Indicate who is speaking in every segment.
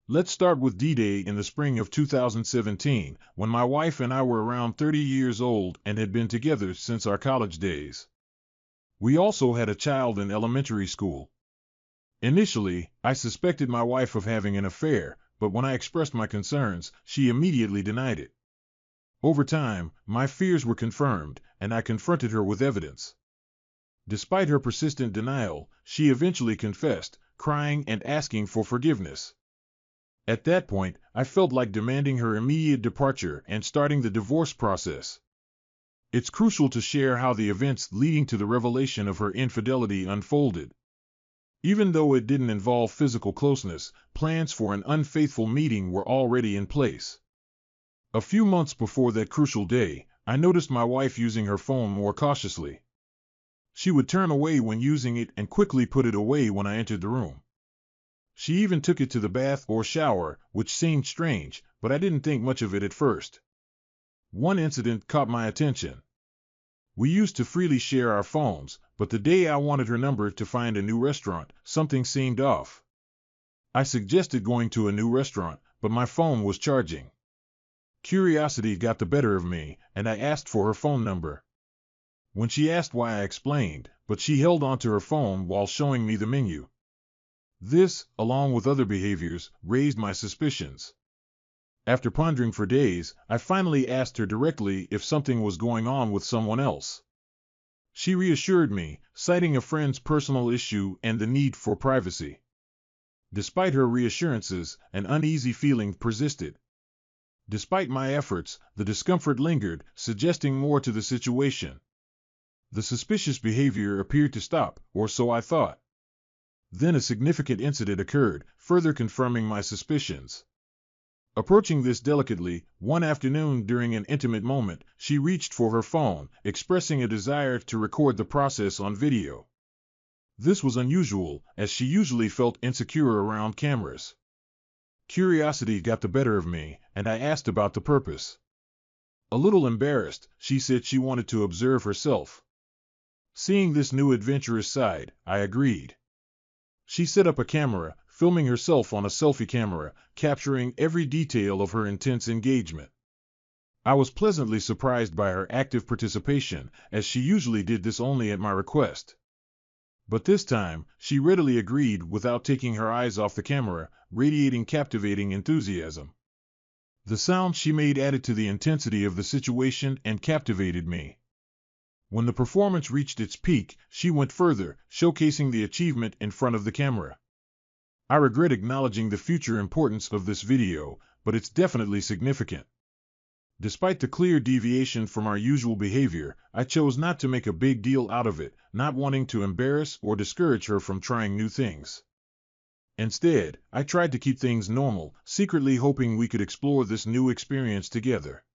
Speaker 1: Let's start with D-Day in the spring of 2017, when my wife and I were around 30 years old and had been together since our college days. We also had a child in elementary school. Initially, I suspected my wife of having an affair, but when I expressed my concerns, she immediately denied it. Over time, my fears were confirmed, and I confronted her with evidence. Despite her persistent denial, she eventually confessed, crying and asking for forgiveness. At that point, I felt like demanding her immediate departure and starting the divorce process. It's crucial to share how the events leading to the revelation of her infidelity unfolded. Even though it didn't involve physical closeness, plans for an unfaithful meeting were already in place. A few months before that crucial day, I noticed my wife using her phone more cautiously. She would turn away when using it and quickly put it away when I entered the room. She even took it to the bath or shower, which seemed strange, but I didn't think much of it at first. One incident caught my attention. We used to freely share our phones, but the day I wanted her number to find a new restaurant, something seemed off. I suggested going to a new restaurant, but my phone was charging. Curiosity got the better of me, and I asked for her phone number. When she asked why, I explained, but she held onto her phone while showing me the menu. This, along with other behaviors, raised my suspicions. After pondering for days, I finally asked her directly if something was going on with someone else. She reassured me, citing a friend's personal issue and the need for privacy. Despite her reassurances, an uneasy feeling persisted. Despite my efforts, the discomfort lingered, suggesting more to the situation. The suspicious behavior appeared to stop, or so I thought. Then a significant incident occurred, further confirming my suspicions. Approaching this delicately, one afternoon during an intimate moment, she reached for her phone, expressing a desire to record the process on video. This was unusual, as she usually felt insecure around cameras. Curiosity got the better of me, and I asked about the purpose. A little embarrassed, she said she wanted to observe herself. Seeing this new adventurous side, I agreed. She set up a camera, filming herself on a selfie camera, capturing every detail of her intense engagement. I was pleasantly surprised by her active participation, as she usually did this only at my request. But this time, she readily agreed without taking her eyes off the camera, radiating captivating enthusiasm. The sound she made added to the intensity of the situation and captivated me. When the performance reached its peak, she went further, showcasing the achievement in front of the camera. I regret acknowledging the future importance of this video, but it's definitely significant. Despite the clear deviation from our usual behavior, I chose not to make a big deal out of it, not wanting to embarrass or discourage her from trying new things. Instead, I tried to keep things normal, secretly hoping we could explore this new experience together.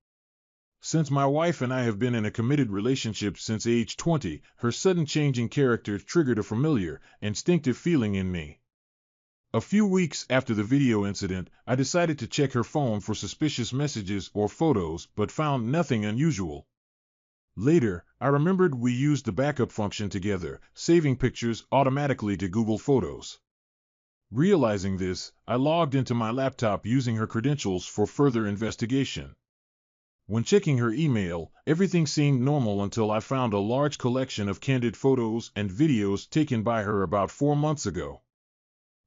Speaker 1: Since my wife and I have been in a committed relationship since age 20, her sudden change in character triggered a familiar, instinctive feeling in me. A few weeks after the video incident, I decided to check her phone for suspicious messages or photos, but found nothing unusual. Later, I remembered we used the backup function together, saving pictures automatically to Google Photos. Realizing this, I logged into my laptop using her credentials for further investigation. When checking her email, everything seemed normal until I found a large collection of candid photos and videos taken by her about 4 months ago.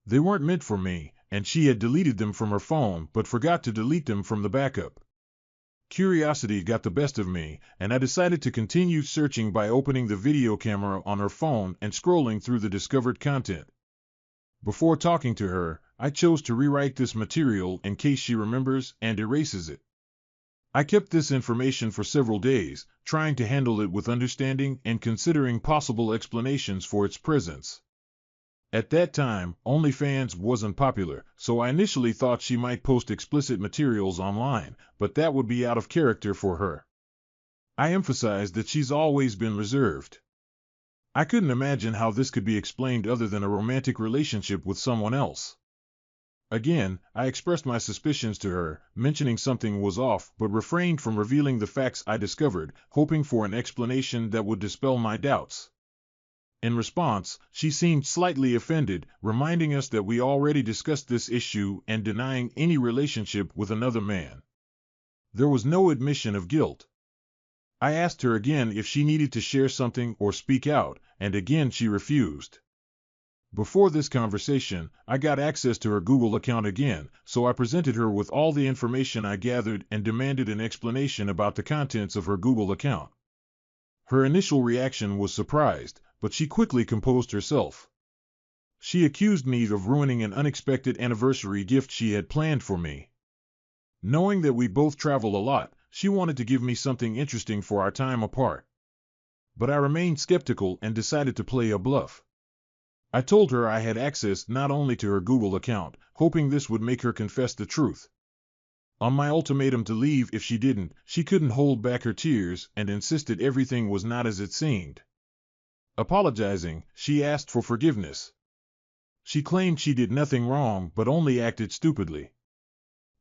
Speaker 1: They weren't meant for me, and she had deleted them from her phone but forgot to delete them from the backup. Curiosity got the best of me, and I decided to continue searching by opening the video camera on her phone and scrolling through the discovered content. Before talking to her, I chose to rewrite this material in case she remembers and erases it. I kept this information for several days, trying to handle it with understanding and considering possible explanations for its presence. At that time, OnlyFans wasn't popular, so I initially thought she might post explicit materials online, but that would be out of character for her. I emphasized that she's always been reserved. I couldn't imagine how this could be explained other than a romantic relationship with someone else. Again, I expressed my suspicions to her, mentioning something was off, but refrained from revealing the facts I discovered, hoping for an explanation that would dispel my doubts. In response, she seemed slightly offended, reminding us that we already discussed this issue and denying any relationship with another man. There was no admission of guilt. I asked her again if she needed to share something or speak out, and again she refused. Before this conversation, I got access to her Google account again, so I presented her with all the information I gathered and demanded an explanation about the contents of her Google account. Her initial reaction was surprised, but she quickly composed herself. She accused me of ruining an unexpected anniversary gift she had planned for me. Knowing that we both travel a lot, she wanted to give me something interesting for our time apart. But I remained skeptical and decided to play a bluff. I told her I had access not only to her Google account, hoping this would make her confess the truth. On my ultimatum to leave if she didn't, she couldn't hold back her tears and insisted everything was not as it seemed. Apologizing, she asked for forgiveness. She claimed she did nothing wrong but only acted stupidly.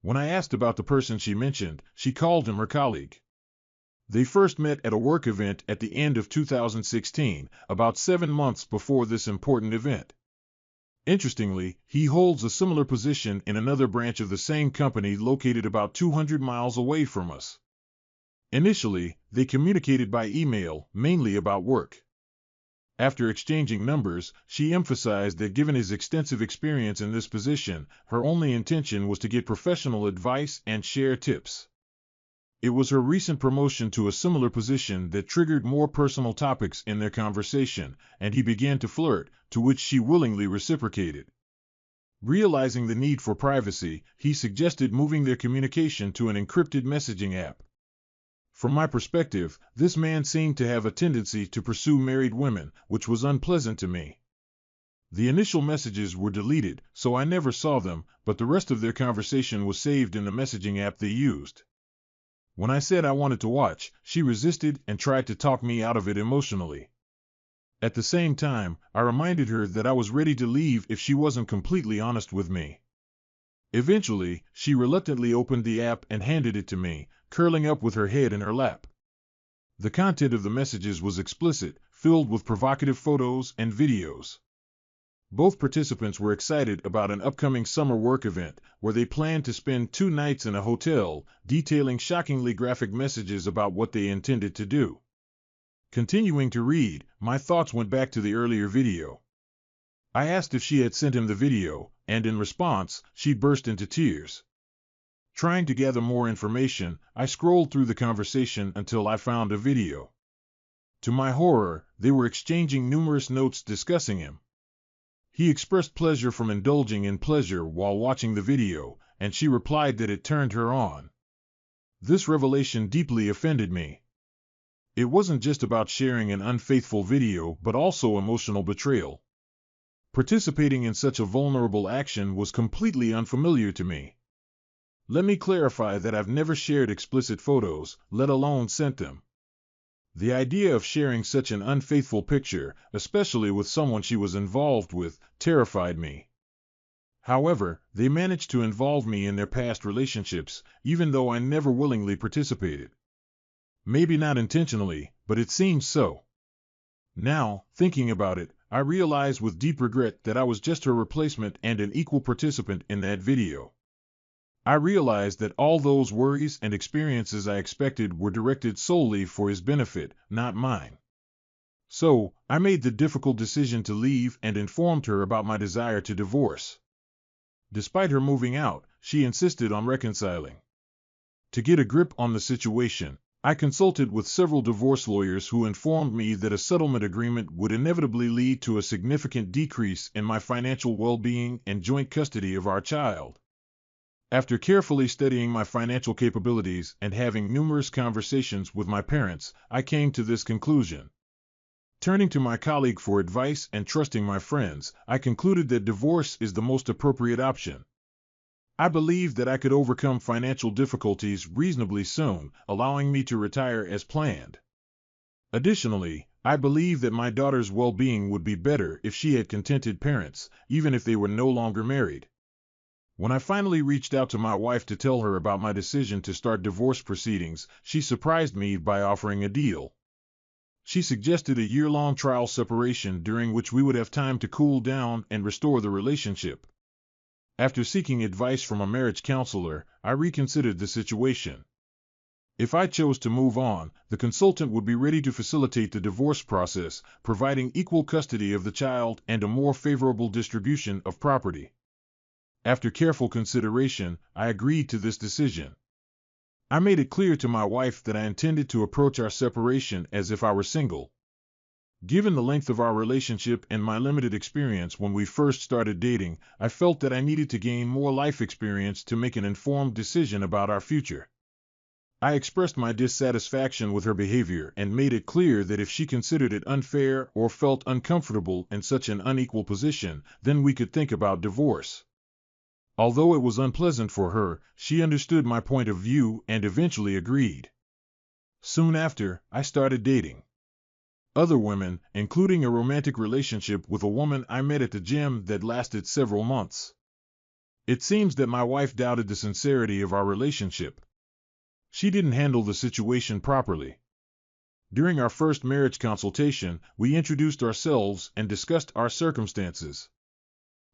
Speaker 1: When I asked about the person she mentioned, she called him her colleague. They first met at a work event at the end of 2016, about 7 months before this important event. Interestingly, he holds a similar position in another branch of the same company located about 200 miles away from us. Initially, they communicated by email, mainly about work. After exchanging numbers, she emphasized that given his extensive experience in this position, her only intention was to get professional advice and share tips. It was her recent promotion to a similar position that triggered more personal topics in their conversation, and he began to flirt, to which she willingly reciprocated. Realizing the need for privacy, he suggested moving their communication to an encrypted messaging app. From my perspective, this man seemed to have a tendency to pursue married women, which was unpleasant to me. The initial messages were deleted, so I never saw them, but the rest of their conversation was saved in the messaging app they used. When I said I wanted to watch, she resisted and tried to talk me out of it emotionally. At the same time, I reminded her that I was ready to leave if she wasn't completely honest with me. Eventually, she reluctantly opened the app and handed it to me, curling up with her head in her lap. The content of the messages was explicit, filled with provocative photos and videos. Both participants were excited about an upcoming summer work event, where they planned to spend 2 nights in a hotel, detailing shockingly graphic messages about what they intended to do. Continuing to read, my thoughts went back to the earlier video. I asked if she had sent him the video, and in response, she burst into tears. Trying to gather more information, I scrolled through the conversation until I found a video. To my horror, they were exchanging numerous notes discussing him. He expressed pleasure from indulging in pleasure while watching the video, and she replied that it turned her on. This revelation deeply offended me. It wasn't just about sharing an unfaithful video but also emotional betrayal. Participating in such a vulnerable action was completely unfamiliar to me. Let me clarify that I've never shared explicit photos, let alone sent them. The idea of sharing such an unfaithful picture, especially with someone she was involved with, terrified me. However, they managed to involve me in their past relationships, even though I never willingly participated. Maybe not intentionally, but it seems so. Now, thinking about it, I realize with deep regret that I was just her replacement and an equal participant in that video. I realized that all those worries and experiences I expected were directed solely for his benefit, not mine. So, I made the difficult decision to leave and informed her about my desire to divorce. Despite her moving out, she insisted on reconciling. To get a grip on the situation, I consulted with several divorce lawyers who informed me that a settlement agreement would inevitably lead to a significant decrease in my financial well-being and joint custody of our child. After carefully studying my financial capabilities and having numerous conversations with my parents, I came to this conclusion. Turning to my colleague for advice and trusting my friends, I concluded that divorce is the most appropriate option. I believed that I could overcome financial difficulties reasonably soon, allowing me to retire as planned. Additionally, I believe that my daughter's well-being would be better if she had contented parents, even if they were no longer married. When I finally reached out to my wife to tell her about my decision to start divorce proceedings, she surprised me by offering a deal. She suggested a year-long trial separation during which we would have time to cool down and restore the relationship. After seeking advice from a marriage counselor, I reconsidered the situation. If I chose to move on, the consultant would be ready to facilitate the divorce process, providing equal custody of the child and a more favorable distribution of property. After careful consideration, I agreed to this decision. I made it clear to my wife that I intended to approach our separation as if I were single. Given the length of our relationship and my limited experience when we first started dating, I felt that I needed to gain more life experience to make an informed decision about our future. I expressed my dissatisfaction with her behavior and made it clear that if she considered it unfair or felt uncomfortable in such an unequal position, then we could think about divorce. Although it was unpleasant for her, she understood my point of view and eventually agreed. Soon after, I started dating other women, including a romantic relationship with a woman I met at the gym that lasted several months. It seems that my wife doubted the sincerity of our relationship. She didn't handle the situation properly. During our first marriage consultation, we introduced ourselves and discussed our circumstances.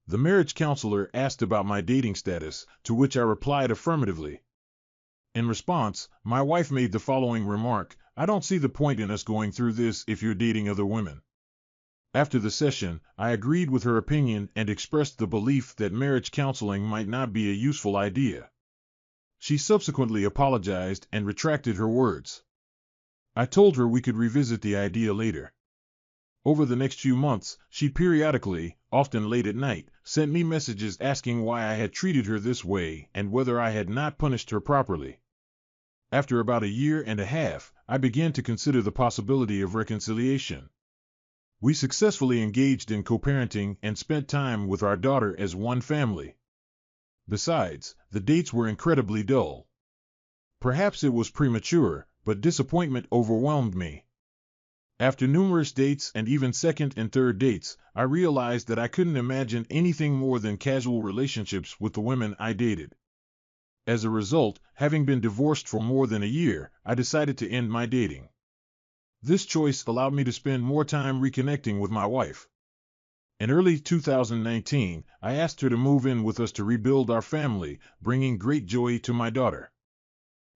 Speaker 1: The marriage counselor asked about my dating status, to which I replied affirmatively. In response, my wife made the following remark: "I don't see the point in us going through this if you're dating other women." After the session, I agreed with her opinion and expressed the belief that marriage counseling might not be a useful idea. She subsequently apologized and retracted her words. I told her we could revisit the idea later. Over the next few months, she periodically, often late at night, sent me messages asking why I had treated her this way and whether I had not punished her properly. After about a year and a half, I began to consider the possibility of reconciliation. We successfully engaged in co-parenting and spent time with our daughter as one family. Besides, the dates were incredibly dull. Perhaps it was premature, but disappointment overwhelmed me. After numerous dates and even second and third dates, I realized that I couldn't imagine anything more than casual relationships with the women I dated. As a result, having been divorced for more than a year, I decided to end my dating. This choice allowed me to spend more time reconnecting with my wife. In early 2019, I asked her to move in with us to rebuild our family, bringing great joy to my daughter.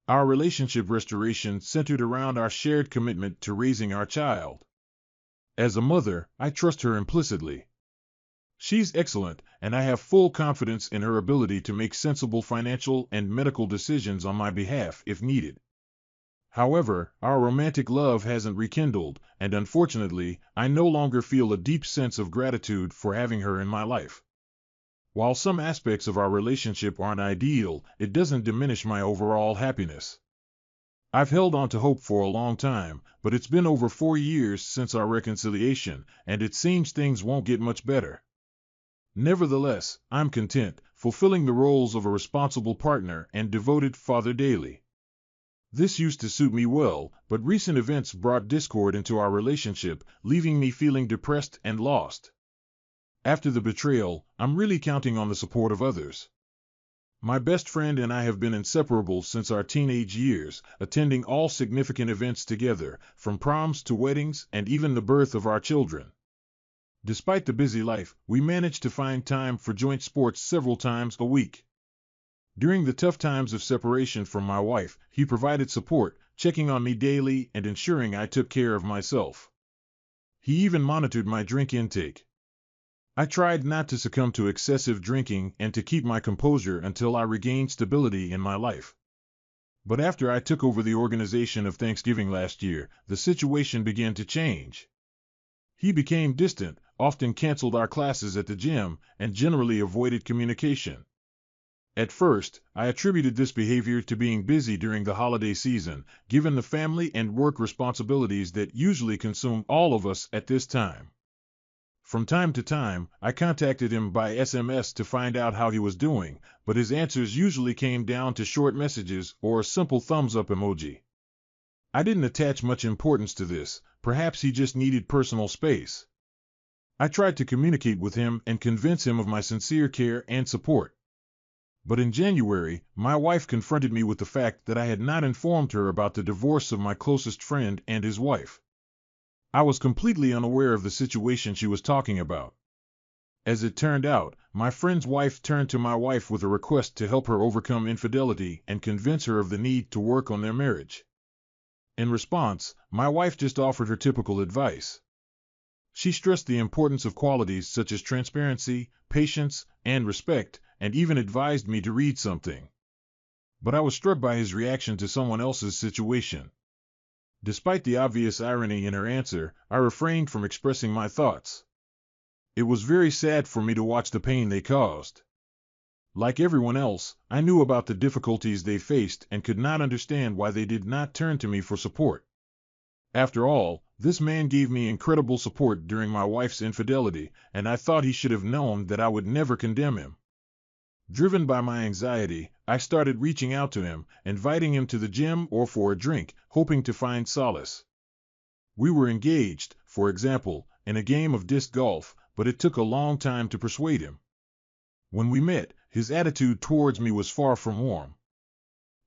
Speaker 1: Our relationship restoration centered around our shared commitment to raising our child. As a mother, I trust her implicitly. She's excellent, and I have full confidence in her ability to make sensible financial and medical decisions on my behalf if needed. However, our romantic love hasn't rekindled, and unfortunately, I no longer feel a deep sense of gratitude for having her in my life. While some aspects of our relationship aren't ideal, it doesn't diminish my overall happiness. I've held on to hope for a long time, but it's been over 4 years since our reconciliation, and it seems things won't get much better. Nevertheless, I'm content, fulfilling the roles of a responsible partner and devoted father daily. This used to suit me well, but recent events brought discord into our relationship, leaving me feeling depressed and lost. After the betrayal, I'm really counting on the support of others. My best friend and I have been inseparable since our teenage years, attending all significant events together, from proms to weddings and even the birth of our children. Despite the busy life, we managed to find time for joint sports several times a week. During the tough times of separation from my wife, he provided support, checking on me daily and ensuring I took care of myself. He even monitored my drink intake. I tried not to succumb to excessive drinking and to keep my composure until I regained stability in my life. But after I took over the organization of Thanksgiving last year, the situation began to change. He became distant, often canceled our classes at the gym, and generally avoided communication. At first, I attributed this behavior to being busy during the holiday season, given the family and work responsibilities that usually consume all of us at this time. From time to time, I contacted him by SMS to find out how he was doing, but his answers usually came down to short messages or a simple thumbs-up emoji. I didn't attach much importance to this, perhaps he just needed personal space. I tried to communicate with him and convince him of my sincere care and support. But in January, my wife confronted me with the fact that I had not informed her about the divorce of my closest friend and his wife. I was completely unaware of the situation she was talking about. As it turned out, my friend's wife turned to my wife with a request to help her overcome infidelity and convince her of the need to work on their marriage. In response, my wife just offered her typical advice. She stressed the importance of qualities such as transparency, patience, and respect, and even advised me to read something. But I was struck by his reaction to someone else's situation. Despite the obvious irony in her answer, I refrained from expressing my thoughts. It was very sad for me to watch the pain they caused. Like everyone else, I knew about the difficulties they faced and could not understand why they did not turn to me for support. After all, this man gave me incredible support during my wife's infidelity, and I thought he should have known that I would never condemn him. Driven by my anxiety, I started reaching out to him, inviting him to the gym or for a drink, hoping to find solace. We were engaged, for example, in a game of disc golf, but it took a long time to persuade him. When we met, his attitude towards me was far from warm.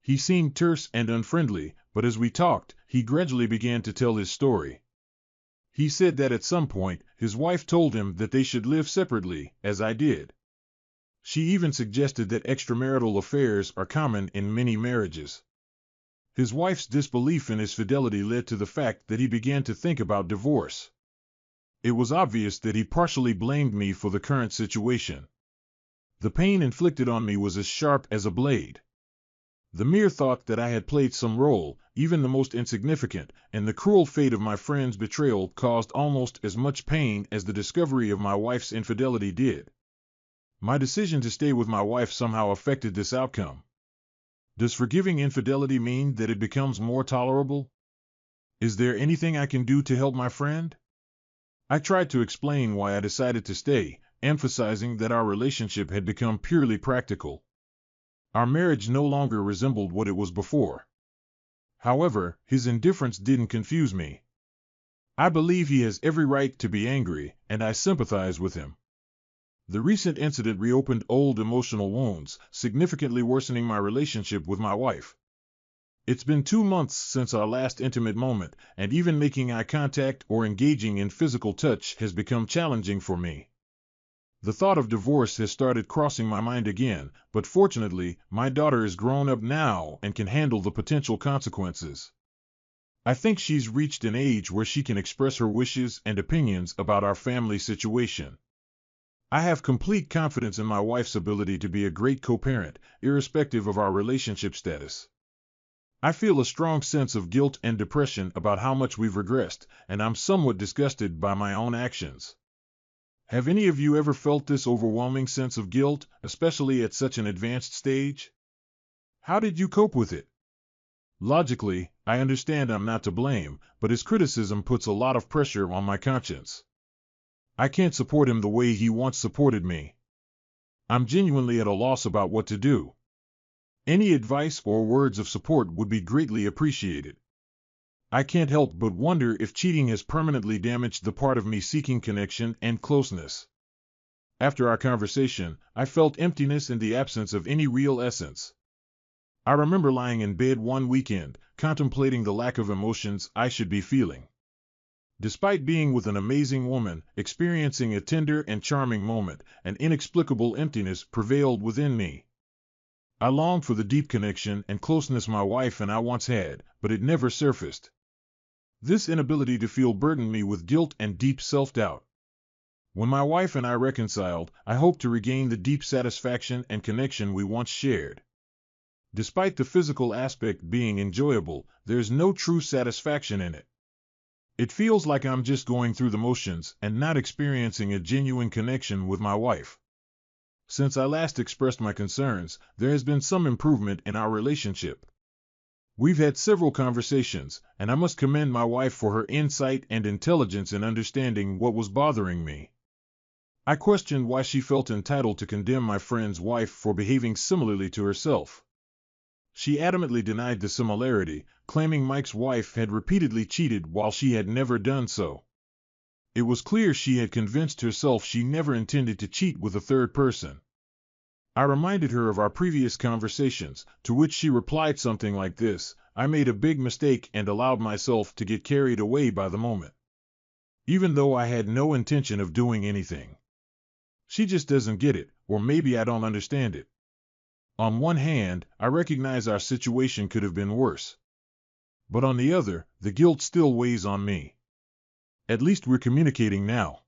Speaker 1: He seemed terse and unfriendly, but as we talked, he gradually began to tell his story. He said that at some point, his wife told him that they should live separately, as I did. She even suggested that extramarital affairs are common in many marriages. His wife's disbelief in his fidelity led to the fact that he began to think about divorce. It was obvious that he partially blamed me for the current situation. The pain inflicted on me was as sharp as a blade. The mere thought that I had played some role, even the most insignificant, in the cruel fate of my friend's betrayal caused almost as much pain as the discovery of my wife's infidelity did. My decision to stay with my wife somehow affected this outcome. Does forgiving infidelity mean that it becomes more tolerable? Is there anything I can do to help my friend? I tried to explain why I decided to stay, emphasizing that our relationship had become purely practical. Our marriage no longer resembled what it was before. However, his indifference didn't confuse me. I believe he has every right to be angry, and I sympathize with him. The recent incident reopened old emotional wounds, significantly worsening my relationship with my wife. It's been 2 months since our last intimate moment, and even making eye contact or engaging in physical touch has become challenging for me. The thought of divorce has started crossing my mind again, but fortunately, my daughter is grown up now and can handle the potential consequences. I think she's reached an age where she can express her wishes and opinions about our family situation. I have complete confidence in my wife's ability to be a great co-parent, irrespective of our relationship status. I feel a strong sense of guilt and depression about how much we've regressed, and I'm somewhat disgusted by my own actions. Have any of you ever felt this overwhelming sense of guilt, especially at such an advanced stage? How did you cope with it? Logically, I understand I'm not to blame, but his criticism puts a lot of pressure on my conscience. I can't support him the way he once supported me. I'm genuinely at a loss about what to do. Any advice or words of support would be greatly appreciated. I can't help but wonder if cheating has permanently damaged the part of me seeking connection and closeness. After our conversation, I felt emptiness in the absence of any real essence. I remember lying in bed one weekend, contemplating the lack of emotions I should be feeling. Despite being with an amazing woman, experiencing a tender and charming moment, an inexplicable emptiness prevailed within me. I longed for the deep connection and closeness my wife and I once had, but it never surfaced. This inability to feel burdened me with guilt and deep self-doubt. When my wife and I reconciled, I hoped to regain the deep satisfaction and connection we once shared. Despite the physical aspect being enjoyable, there's no true satisfaction in it. It feels like I'm just going through the motions and not experiencing a genuine connection with my wife. Since I last expressed my concerns, there has been some improvement in our relationship. We've had several conversations, and I must commend my wife for her insight and intelligence in understanding what was bothering me. I questioned why she felt entitled to condemn my friend's wife for behaving similarly to herself. She adamantly denied the similarity, claiming Mike's wife had repeatedly cheated while she had never done so. It was clear she had convinced herself she never intended to cheat with a third person. I reminded her of our previous conversations, to which she replied something like this: "I made a big mistake and allowed myself to get carried away by the moment." even though I had no intention of doing anything. She just doesn't get it, or maybe I don't understand it. On one hand, I recognize our situation could have been worse. But on the other, the guilt still weighs on me. At least we're communicating now.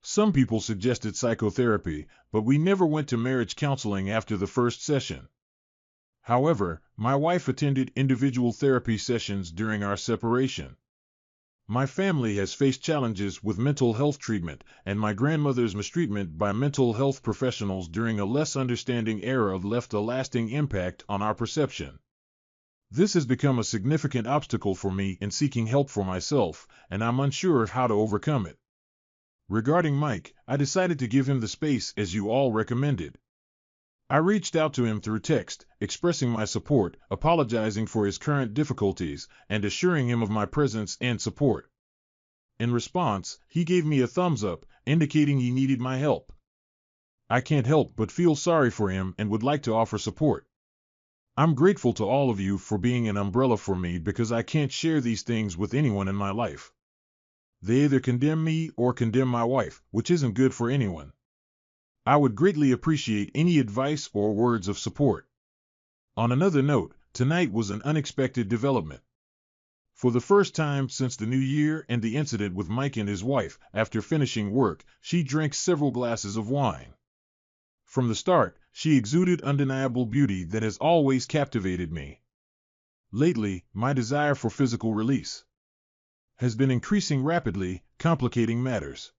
Speaker 1: Some people suggested psychotherapy, but we never went to marriage counseling after the first session. However, my wife attended individual therapy sessions during our separation. My family has faced challenges with mental health treatment, and my grandmother's mistreatment by mental health professionals during a less understanding era left a lasting impact on our perception. This has become a significant obstacle for me in seeking help for myself, and I'm unsure of how to overcome it. Regarding Mike, I decided to give him the space as you all recommended. I reached out to him through text, expressing my support, apologizing for his current difficulties, and assuring him of my presence and support. In response, he gave me a thumbs up, indicating he needed my help. I can't help but feel sorry for him and would like to offer support. I'm grateful to all of you for being an umbrella for me because I can't share these things with anyone in my life. They either condemn me or condemn my wife, which isn't good for anyone. I would greatly appreciate any advice or words of support. On another note, tonight was an unexpected development. For the first time since the new year and the incident with Mike and his wife, after finishing work, she drank several glasses of wine. From the start, she exuded undeniable beauty that has always captivated me. Lately, my desire for physical release has been increasing rapidly, complicating matters.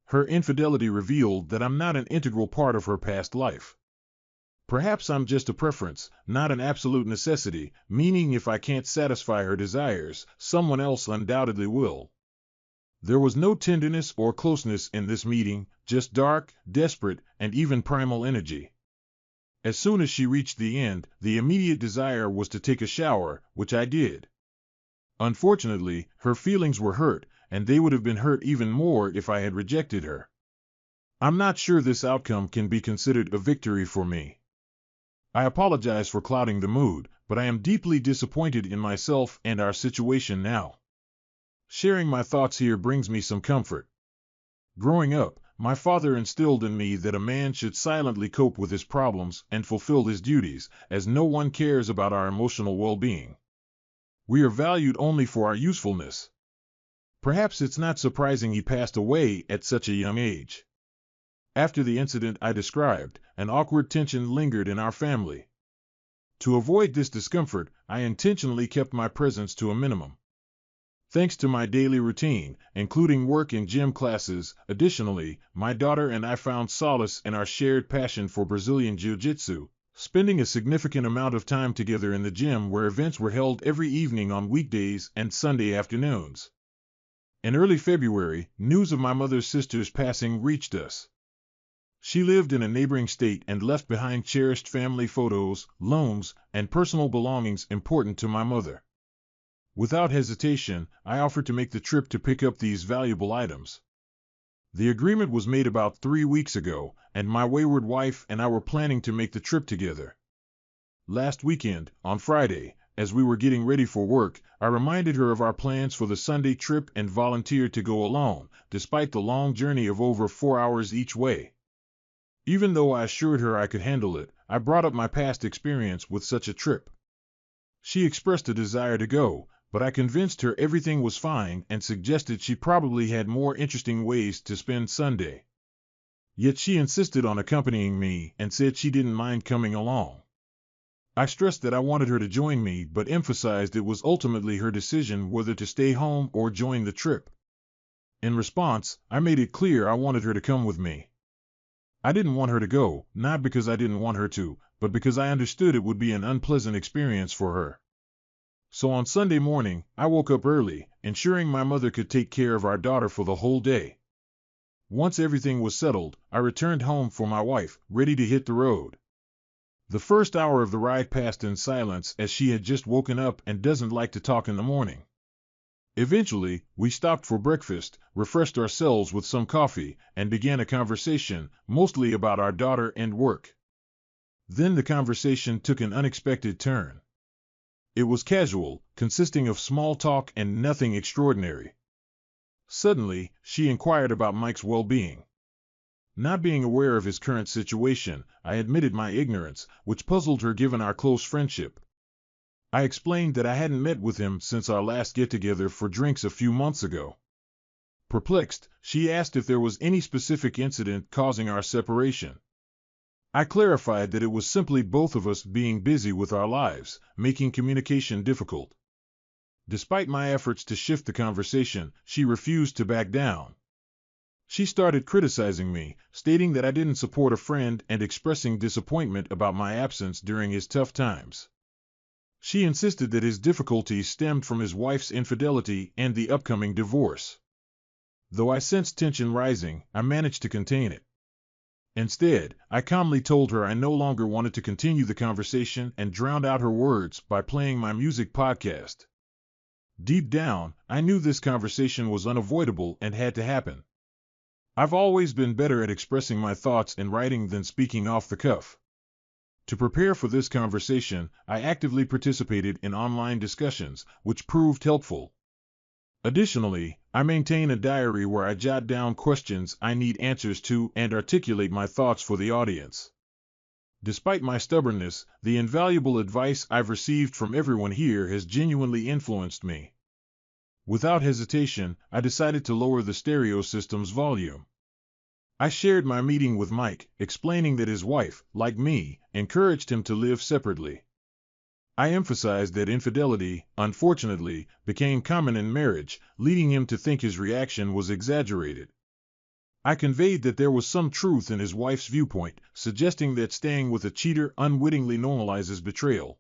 Speaker 1: Her infidelity revealed that I'm not an integral part of her past life. Perhaps I'm just a preference, not an absolute necessity, meaning if I can't satisfy her desires, someone else undoubtedly will. There was no tenderness or closeness in this meeting, just dark, desperate, and even primal energy. As soon as she reached the end, the immediate desire was to take a shower, which I did. Unfortunately, her feelings were hurt, and they would have been hurt even more if I had rejected her. I'm not sure this outcome can be considered a victory for me. I apologize for clouding the mood, but I am deeply disappointed in myself and our situation now. Sharing my thoughts here brings me some comfort. Growing up, my father instilled in me that a man should silently cope with his problems and fulfill his duties, as no one cares about our emotional well-being. We are valued only for our usefulness. Perhaps it's not surprising he passed away at such a young age. After the incident I described, an awkward tension lingered in our family. To avoid this discomfort, I intentionally kept my presence to a minimum. Thanks to my daily routine, including work and gym classes, additionally, my daughter and I found solace in our shared passion for Brazilian Jiu-Jitsu, spending a significant amount of time together in the gym where events were held every evening on weekdays and Sunday afternoons. In early February, news of my mother's sister's passing reached us. She lived in a neighboring state and left behind cherished family photos, loans, and personal belongings important to my mother. Without hesitation, I offered to make the trip to pick up these valuable items. The agreement was made about 3 weeks ago, and my wayward wife and I were planning to make the trip together. Last weekend, on Friday, as we were getting ready for work, I reminded her of our plans for the Sunday trip and volunteered to go alone, despite the long journey of over 4 hours each way. Even though I assured her I could handle it, I brought up my past experience with such a trip. She expressed a desire to go, but I convinced her everything was fine and suggested she probably had more interesting ways to spend Sunday. Yet she insisted on accompanying me and said she didn't mind coming along. I stressed that I wanted her to join me but emphasized it was ultimately her decision whether to stay home or join the trip. In response, I made it clear I wanted her to come with me. I didn't want her to go, not because I didn't want her to, but because I understood it would be an unpleasant experience for her. So on Sunday morning, I woke up early, ensuring my mother could take care of our daughter for the whole day. Once everything was settled, I returned home for my wife, ready to hit the road. The first hour of the ride passed in silence as she had just woken up and doesn't like to talk in the morning. Eventually, we stopped for breakfast, refreshed ourselves with some coffee, and began a conversation, mostly about our daughter and work. Then the conversation took an unexpected turn. It was casual, consisting of small talk and nothing extraordinary. Suddenly, she inquired about Mike's well-being. Not being aware of his current situation, I admitted my ignorance, which puzzled her given our close friendship. I explained that I hadn't met with him since our last get-together for drinks a few months ago. Perplexed, she asked if there was any specific incident causing our separation. I clarified that it was simply both of us being busy with our lives, making communication difficult. Despite my efforts to shift the conversation, she refused to back down. She started criticizing me, stating that I didn't support a friend and expressing disappointment about my absence during his tough times. She insisted that his difficulties stemmed from his wife's infidelity and the upcoming divorce. Though I sensed tension rising, I managed to contain it. Instead, I calmly told her I no longer wanted to continue the conversation and drowned out her words by playing my music podcast. Deep down, I knew this conversation was unavoidable and had to happen. I've always been better at expressing my thoughts in writing than speaking off the cuff. To prepare for this conversation, I actively participated in online discussions, which proved helpful. Additionally, I maintain a diary where I jot down questions I need answers to and articulate my thoughts for the audience. Despite my stubbornness, the invaluable advice I've received from everyone here has genuinely influenced me. Without hesitation, I decided to lower the stereo system's volume. I shared my meeting with Mike, explaining that his wife, like me, encouraged him to live separately. I emphasized that infidelity, unfortunately, became common in marriage, leading him to think his reaction was exaggerated. I conveyed that there was some truth in his wife's viewpoint, suggesting that staying with a cheater unwittingly normalizes betrayal.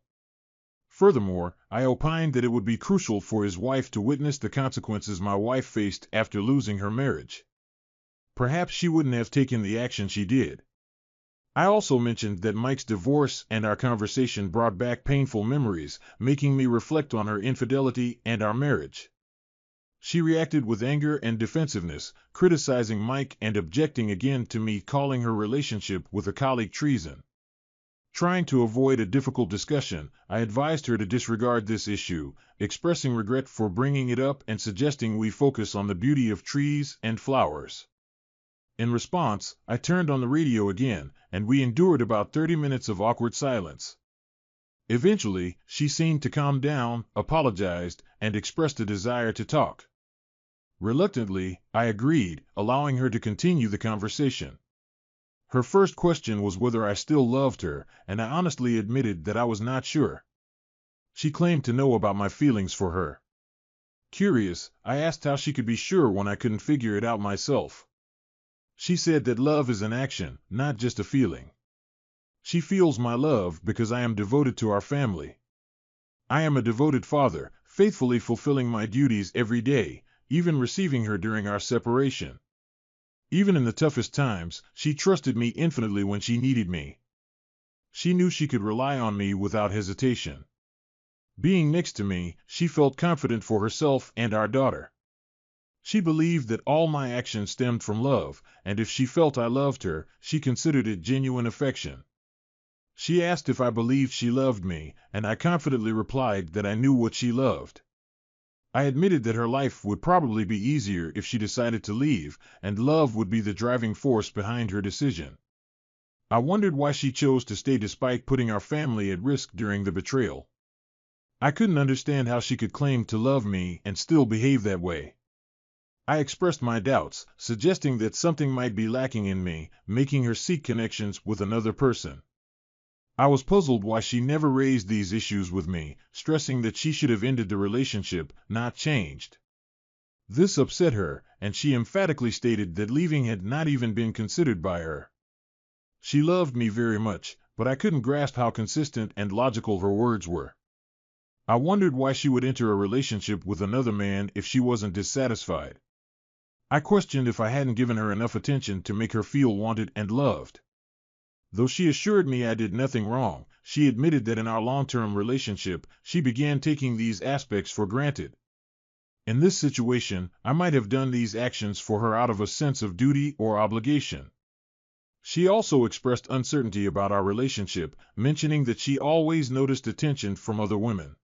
Speaker 1: Furthermore, I opined that it would be crucial for his wife to witness the consequences my wife faced after losing her marriage. Perhaps she wouldn't have taken the action she did. I also mentioned that Mike's divorce and our conversation brought back painful memories, making me reflect on her infidelity and our marriage. She reacted with anger and defensiveness, criticizing Mike and objecting again to me calling her relationship with a colleague treason. Trying to avoid a difficult discussion, I advised her to disregard this issue, expressing regret for bringing it up and suggesting we focus on the beauty of trees and flowers. In response, I turned on the radio again, and we endured about 30 minutes of awkward silence. Eventually, she seemed to calm down, apologized, and expressed a desire to talk. Reluctantly, I agreed, allowing her to continue the conversation. Her first question was whether I still loved her, and I honestly admitted that I was not sure. She claimed to know about my feelings for her. Curious, I asked how she could be sure when I couldn't figure it out myself. She said that love is an action, not just a feeling. She feels my love because I am devoted to our family. I am a devoted father, faithfully fulfilling my duties every day, even receiving her during our separation. Even in the toughest times, she trusted me infinitely when she needed me. She knew she could rely on me without hesitation. Being next to me, she felt confident for herself and our daughter. She believed that all my actions stemmed from love, and if she felt I loved her, she considered it genuine affection. She asked if I believed she loved me, and I confidently replied that I knew what she loved. I admitted that her life would probably be easier if she decided to leave, and love would be the driving force behind her decision. I wondered why she chose to stay despite putting our family at risk during the betrayal. I couldn't understand how she could claim to love me and still behave that way. I expressed my doubts, suggesting that something might be lacking in me, making her seek connections with another person. I was puzzled why she never raised these issues with me, stressing that she should have ended the relationship, not changed. This upset her, and she emphatically stated that leaving had not even been considered by her. She loved me very much, but I couldn't grasp how consistent and logical her words were. I wondered why she would enter a relationship with another man if she wasn't dissatisfied. I questioned if I hadn't given her enough attention to make her feel wanted and loved. Though she assured me I did nothing wrong, she admitted that in our long-term relationship, she began taking these aspects for granted. In this situation, I might have done these actions for her out of a sense of duty or obligation. She also expressed uncertainty about our relationship, mentioning that she always noticed attention from other women.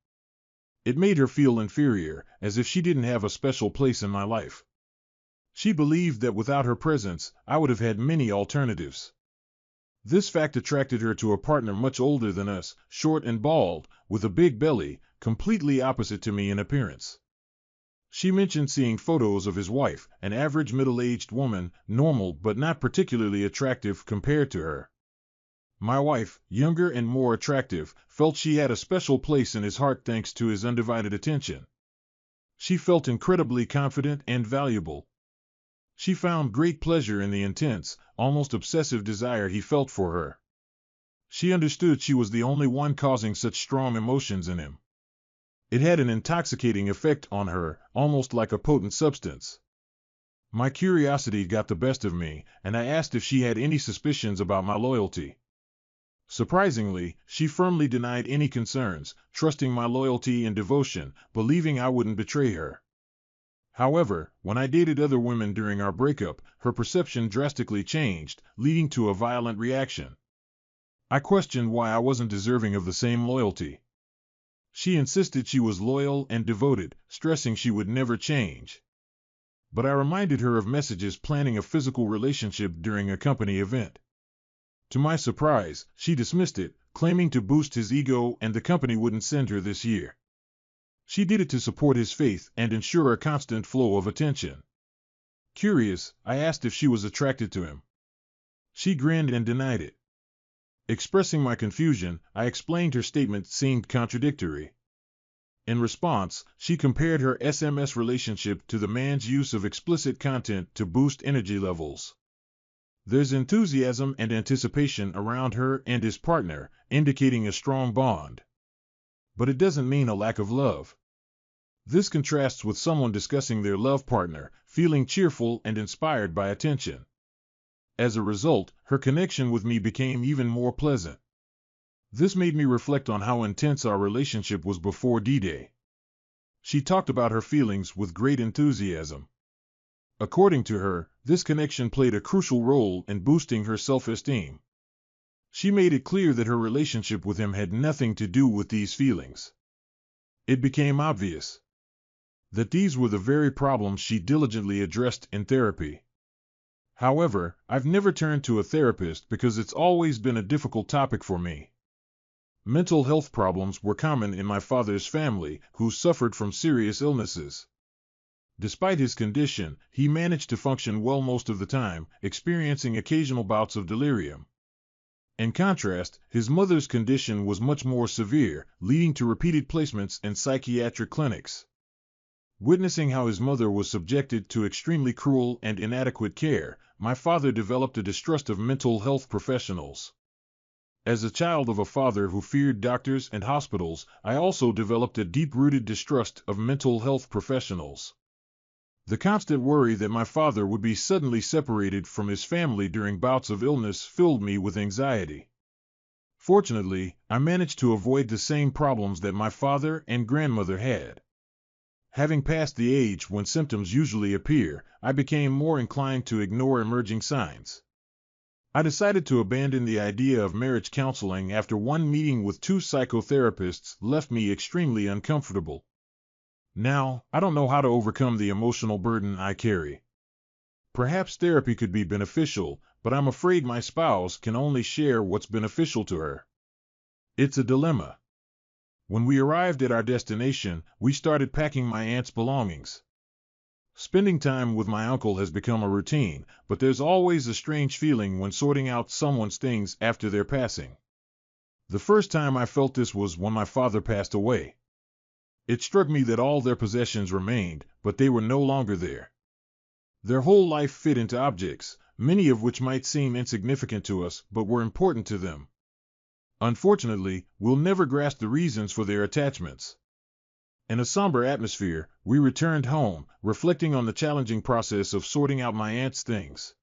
Speaker 1: It made her feel inferior, as if she didn't have a special place in my life. She believed that without her presence, I would have had many alternatives. This fact attracted her to a partner much older than us, short and bald, with a big belly, completely opposite to me in appearance. She mentioned seeing photos of his wife, an average middle-aged woman, normal but not particularly attractive compared to her. My wife, younger and more attractive, felt she had a special place in his heart thanks to his undivided attention. She felt incredibly confident and valuable. She found great pleasure in the intense, almost obsessive desire he felt for her. She understood she was the only one causing such strong emotions in him. It had an intoxicating effect on her, almost like a potent substance. My curiosity got the best of me, and I asked if she had any suspicions about my loyalty. Surprisingly, she firmly denied any concerns, trusting my loyalty and devotion, believing I wouldn't betray her. However, when I dated other women during our breakup, her perception drastically changed, leading to a violent reaction. I questioned why I wasn't deserving of the same loyalty. She insisted she was loyal and devoted, stressing she would never change. But I reminded her of messages planning a physical relationship during a company event. To my surprise, she dismissed it, claiming to boost his ego and the company wouldn't send her this year. She did it to support his faith and ensure a constant flow of attention. Curious, I asked if she was attracted to him. She grinned and denied it. Expressing my confusion, I explained her statement seemed contradictory. In response, she compared her SMS relationship to the man's use of explicit content to boost energy levels. There's enthusiasm and anticipation around her and his partner, indicating a strong bond. But it doesn't mean a lack of love. This contrasts with someone discussing their love partner, feeling cheerful and inspired by attention. As a result, her connection with me became even more pleasant. This made me reflect on how intense our relationship was before D-Day. She talked about her feelings with great enthusiasm. According to her, this connection played a crucial role in boosting her self-esteem. She made it clear that her relationship with him had nothing to do with these feelings. It became obvious that these were the very problems she diligently addressed in therapy. However, I've never turned to a therapist because it's always been a difficult topic for me. Mental health problems were common in my father's family, who suffered from serious illnesses. Despite his condition, he managed to function well most of the time, experiencing occasional bouts of delirium. In contrast, his mother's condition was much more severe, leading to repeated placements in psychiatric clinics. Witnessing how his mother was subjected to extremely cruel and inadequate care, my father developed a distrust of mental health professionals. As a child of a father who feared doctors and hospitals, I also developed a deep-rooted distrust of mental health professionals. The constant worry that my father would be suddenly separated from his family during bouts of illness filled me with anxiety. Fortunately, I managed to avoid the same problems that my father and grandmother had. Having passed the age when symptoms usually appear, I became more inclined to ignore emerging signs. I decided to abandon the idea of marriage counseling after one meeting with 2 psychotherapists left me extremely uncomfortable. Now, I don't know how to overcome the emotional burden I carry. Perhaps therapy could be beneficial, but I'm afraid my spouse can only share what's beneficial to her. It's a dilemma. When we arrived at our destination, we started packing my aunt's belongings. Spending time with my uncle has become a routine, but there's always a strange feeling when sorting out someone's things after their passing. The first time I felt this was when my father passed away. It struck me that all their possessions remained, but they were no longer there. Their whole life fit into objects, many of which might seem insignificant to us, but were important to them. Unfortunately, we'll never grasp the reasons for their attachments. In a somber atmosphere, we returned home, reflecting on the challenging process of sorting out my aunt's things.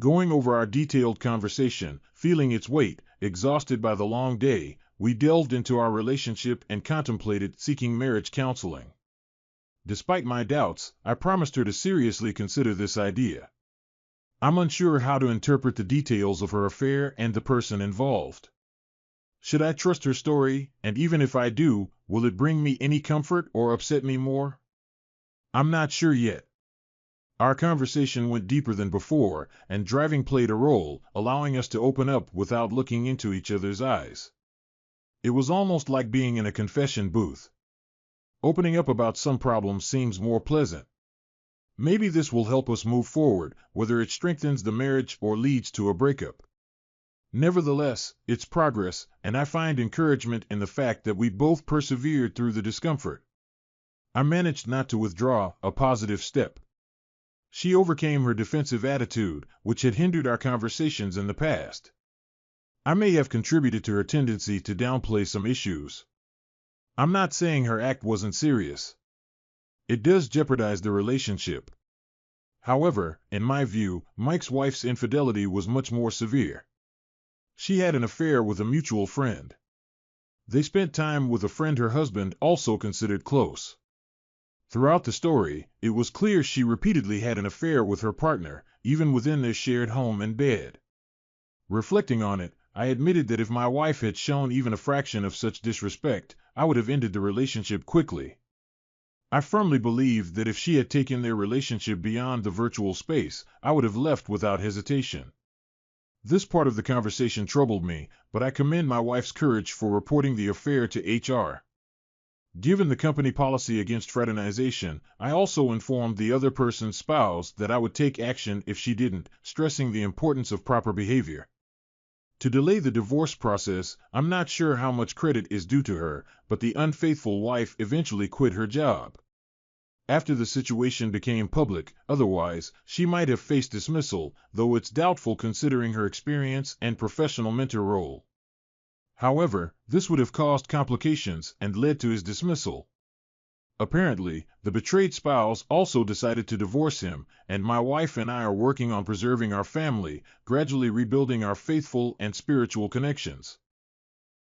Speaker 1: Going over our detailed conversation, feeling its weight, exhausted by the long day, we delved into our relationship and contemplated seeking marriage counseling. Despite my doubts, I promised her to seriously consider this idea. I'm unsure how to interpret the details of her affair and the person involved. Should I trust her story, and even if I do, will it bring me any comfort or upset me more? I'm not sure yet. Our conversation went deeper than before, and driving played a role, allowing us to open up without looking into each other's eyes. It was almost like being in a confession booth. Opening up about some problem seems more pleasant. Maybe this will help us move forward, whether it strengthens the marriage or leads to a breakup. Nevertheless, it's progress, and I find encouragement in the fact that we both persevered through the discomfort. I managed not to withdraw, a positive step. She overcame her defensive attitude, which had hindered our conversations in the past. I may have contributed to her tendency to downplay some issues. I'm not saying her act wasn't serious. It does jeopardize the relationship. However, in my view, Mike's wife's infidelity was much more severe. She had an affair with a mutual friend. They spent time with a friend her husband also considered close. Throughout the story, it was clear she repeatedly had an affair with her partner, even within their shared home and bed. Reflecting on it, I admitted that if my wife had shown even a fraction of such disrespect, I would have ended the relationship quickly. I firmly believe that if she had taken their relationship beyond the virtual space, I would have left without hesitation. This part of the conversation troubled me, but I commend my wife's courage for reporting the affair to HR. Given the company policy against fraternization, I also informed the other person's spouse that I would take action if she didn't, stressing the importance of proper behavior. To delay the divorce process, I'm not sure how much credit is due to her, but the unfaithful wife eventually quit her job. After the situation became public, otherwise, she might have faced dismissal, though it's doubtful considering her experience and professional mentor role. However, this would have caused complications and led to his dismissal. Apparently, the betrayed spouse also decided to divorce him, and my wife and I are working on preserving our family, gradually rebuilding our faithful and spiritual connections.